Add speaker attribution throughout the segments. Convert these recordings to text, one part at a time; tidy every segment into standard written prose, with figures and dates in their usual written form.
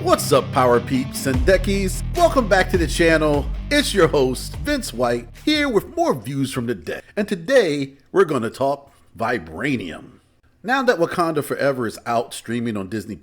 Speaker 1: What's up, Power Peeps and Deckies? Welcome back to the channel. It's your host, Vince White, here with more views from the deck. And today, we're going to talk Vibrainium. Now that Wakanda Forever is out streaming on Disney+,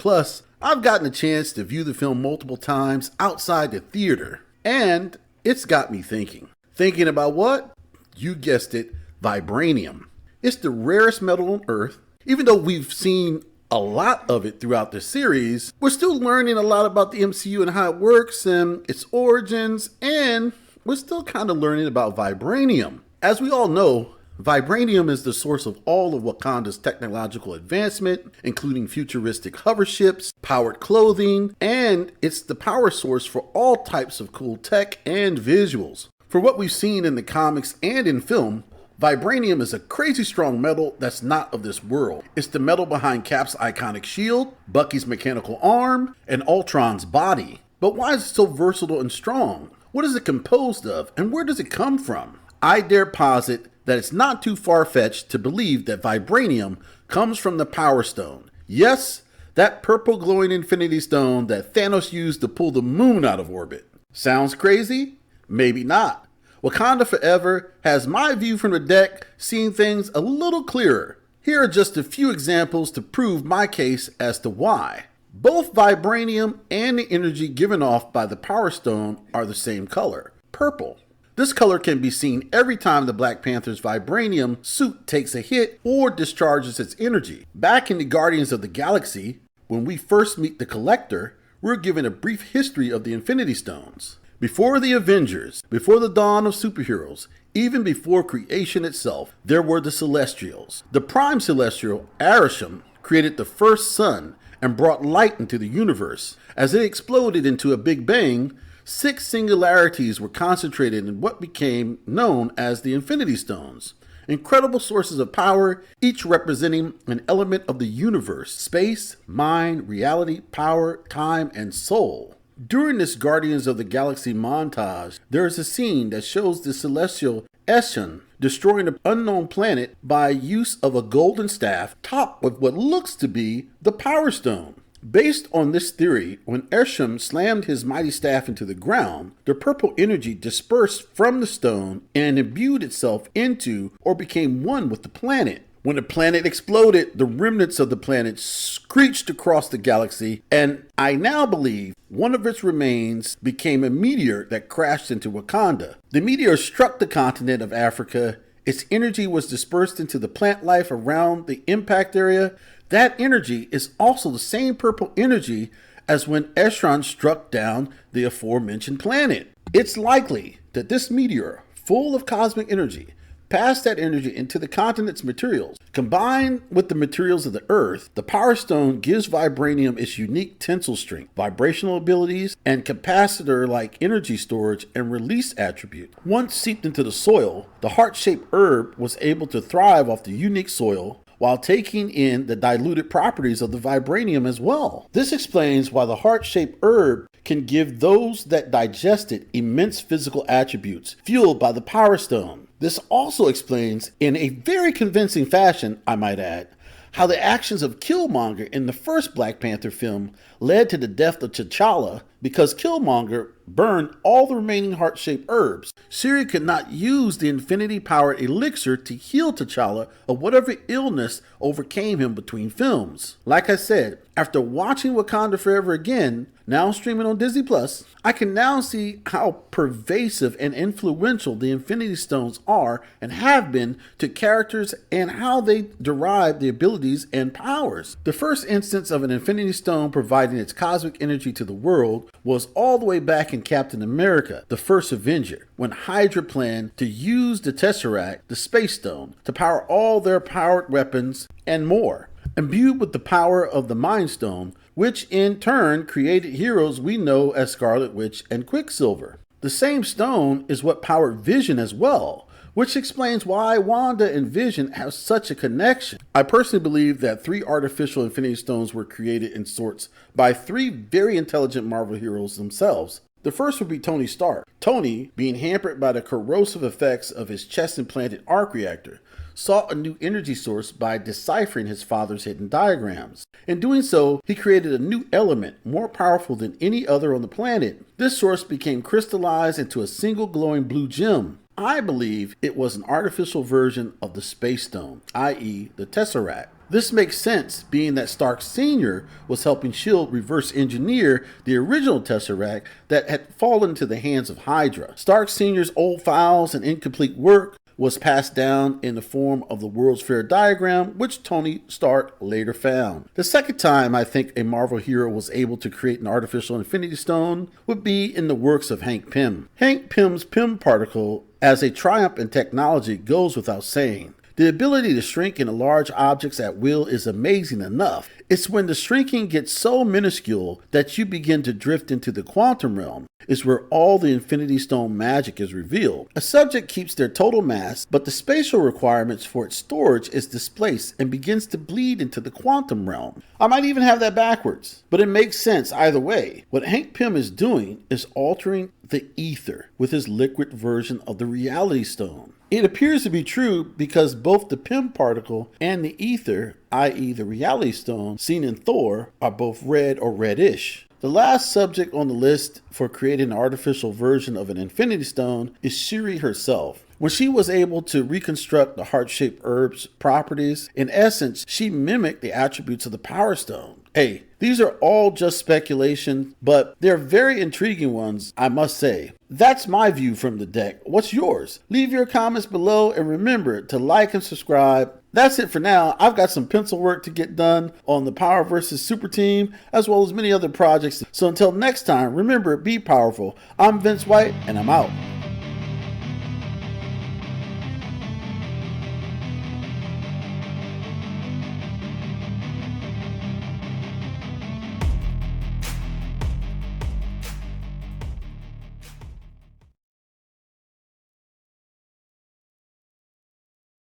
Speaker 1: I've gotten a chance to view the film multiple times outside the theater. And it's got me thinking. Thinking about what? You guessed it, Vibrainium. It's the rarest metal on Earth. Even though we've seen a lot of it throughout the series, we're still learning a lot about the MCU and how it works and its origins, and we're still kind of learning about Vibranium. As we all know, Vibranium is the source of all of Wakanda's technological advancement, including futuristic hover ships, powered clothing, and it's the power source for all types of cool tech and visuals. For what we've seen in the comics and in film, Vibranium is a crazy strong metal that's not of this world. It's the metal behind Cap's iconic shield, Bucky's mechanical arm, and Ultron's body. But why is it so versatile and strong? What is it composed of, and where does it come from? I dare posit that it's not too far-fetched to believe that Vibranium comes from the Power Stone. Yes, that purple glowing Infinity Stone that Thanos used to pull the moon out of orbit. Sounds crazy? Maybe not. Wakanda Forever has my view from the deck, seeing things a little clearer. Here are just a few examples to prove my case as to why. Both Vibranium and the energy given off by the Power Stone are the same color, purple. This color can be seen every time the Black Panther's Vibranium suit takes a hit or discharges its energy. Back in the Guardians of the Galaxy, when we first meet the Collector, we're given a brief history of the Infinity Stones. Before the Avengers, before the dawn of superheroes, even before creation itself, there were the Celestials. The prime Celestial, Arishem, created the first sun and brought light into the universe. As it exploded into a Big Bang, 6 singularities were concentrated in what became known as the Infinity Stones. Incredible sources of power, each representing an element of the universe: space, mind, reality, power, time, and soul. During this Guardians of the Galaxy montage, there is a scene that shows the celestial Eshan destroying an unknown planet by use of a golden staff topped with what looks to be the Power Stone. Based on this theory, when Eshan slammed his mighty staff into the ground, the purple energy dispersed from the stone and imbued itself into or became one with the planet. When the planet exploded, the remnants of the planet screeched across the galaxy, and I now believe one of its remains became a meteor that crashed into Wakanda. The meteor struck the continent of Africa. Its energy was dispersed into the plant life around the impact area. That energy is also the same purple energy as when Eshan struck down the aforementioned planet. It's likely that this meteor, full of cosmic energy, passed that energy into the continent's materials. Combined with the materials of the Earth, the Power Stone gives Vibranium its unique tensile strength, vibrational abilities, and capacitor-like energy storage and release attribute. Once seeped into the soil, the heart-shaped herb was able to thrive off the unique soil while taking in the diluted properties of the Vibranium as well. This explains why the heart-shaped herb can give those that digest it immense physical attributes, fueled by the Power Stone. This also explains, in a very convincing fashion, I might add, how the actions of Killmonger in the first Black Panther film led to the death of T'Challa because Killmonger burned all the remaining heart-shaped herbs. Shuri could not use the infinity-powered elixir to heal T'Challa of whatever illness overcame him between films. Like I said, after watching Wakanda Forever again, now streaming on Disney+, I can now see how pervasive and influential the Infinity Stones are and have been to characters and how they derive the abilities and powers. The first instance of an Infinity Stone providing its cosmic energy to the world was all the way back in Captain America, the first Avenger, when Hydra planned to use the Tesseract, the Space Stone, to power all their powered weapons and more. Imbued with the power of the Mind Stone, which in turn created heroes we know as Scarlet Witch and Quicksilver. The same stone is what powered Vision as well, which explains why Wanda and Vision have such a connection. I personally believe that 3 artificial Infinity Stones were created in sorts by 3 very intelligent Marvel heroes themselves. The first would be Tony Stark. Tony, being hampered by the corrosive effects of his chest-implanted arc reactor, sought a new energy source by deciphering his father's hidden diagrams. In doing so, he created a new element more powerful than any other on the planet. This source became crystallized into a single glowing blue gem. I believe it was an artificial version of the Space Stone, i.e. the Tesseract. This makes sense, being that Stark Sr. was helping S.H.I.E.L.D. reverse engineer the original Tesseract that had fallen into the hands of Hydra. Stark Sr.'s old files and incomplete work was passed down in the form of the World's Fair diagram, which Tony Stark later found. The second time I think a Marvel hero was able to create an artificial Infinity Stone would be in the works of Hank Pym. Hank Pym's Pym particle as a triumph in technology goes without saying. The ability to shrink into large objects at will is amazing enough. It's when the shrinking gets so minuscule that you begin to drift into the quantum realm is where all the Infinity Stone magic is revealed. A subject keeps their total mass, but the spatial requirements for its storage is displaced and begins to bleed into the quantum realm. I might even have that backwards, but it makes sense either way. What Hank Pym is doing is altering the ether with his liquid version of the Reality Stone. It appears to be true because both the Pym particle and the ether, i.e. the Reality Stone, seen in Thor, are both red or reddish. The last subject on the list for creating an artificial version of an Infinity Stone is Shuri herself. When she was able to reconstruct the heart-shaped herb's properties, in essence, she mimicked the attributes of the Power Stone. Hey, these are all just speculation, but they're very intriguing ones, I must say. That's my view from the deck. What's yours? Leave your comments below and remember to like and subscribe. That's it for now. I've got some pencil work to get done on the Power vs. Super Team, as well as many other projects. So until next time, remember, be powerful. I'm Vince White, and I'm out.